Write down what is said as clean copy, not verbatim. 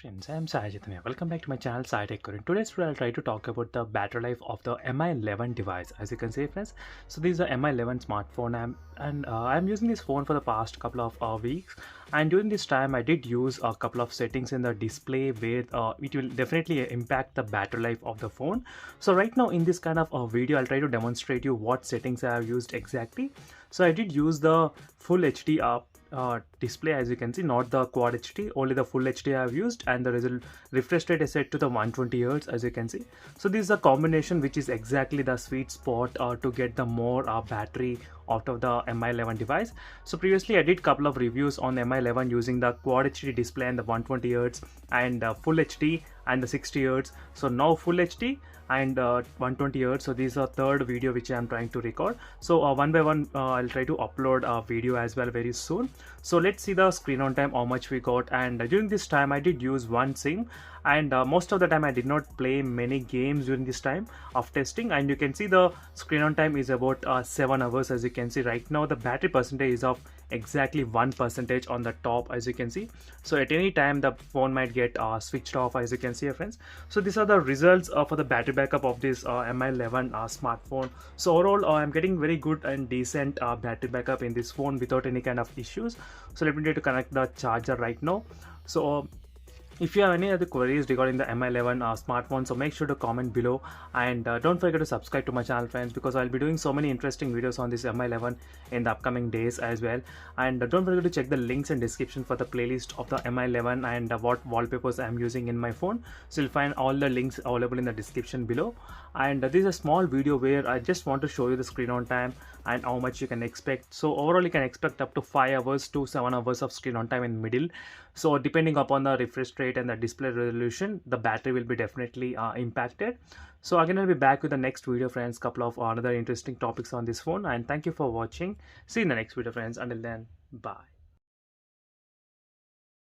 Friends, I am Sajitanya. Welcome back to my channel SciTech. In today's video, I'll try to talk about the battery life of the Mi11 device. As you can see, friends, so this is a Mi11 smartphone, I'm using this phone for the past couple of weeks. And during this time, I did use a couple of settings in the display where it will definitely impact the battery life of the phone. So right now, in this kind of video, I'll try to demonstrate you what settings I have used exactly. So I did use the full HD display, as you can see, not the quad HD, only the full HD I have used, and the refresh rate is set to the 120 Hz, as you can see. So this is a combination which is exactly the sweet spot to get the more battery out of the Mi11 device. So previously I did couple of reviews on Mi11 using the quad HD display and the 120 Hz and full HD and the 60 Hz. So now full HD and 120 Hz. So this is a third video which I am trying to record. So one by one I'll try to upload a video as well very soon. So let's see the screen on time, how much we got. And during this time I did use one SIM, and most of the time I did not play many games during this time of testing. And you can see the screen on time is about 7 hours. As you can see right now, the battery percentage is of exactly 1% on the top, as you can see. So at any time the phone might get switched off, as you can see, friends. So these are the results for the battery backup of this Mi11 smartphone. So overall I'm getting very good and decent battery backup in this phone without any kind of issues. So let me try to connect the charger right now. So if you have any other queries regarding the Mi11 smartphone, so make sure to comment below, and don't forget to subscribe to my channel, friends, because I'll be doing so many interesting videos on this Mi11 in the upcoming days as well. And don't forget to check the links in description for the playlist of the Mi11 and what wallpapers I'm using in my phone. So you'll find all the links available in the description below. And this is a small video where I just want to show you the screen on time and how much you can expect. So overall you can expect up to 5 hours to 7 hours of screen on time in middle. So depending upon the refresh rate and the display resolution, the battery will be definitely impacted. So again, I'll be back with the next video, friends, couple of another interesting topics on this phone. And thank you for watching. See you in the next video, friends. Until then, bye.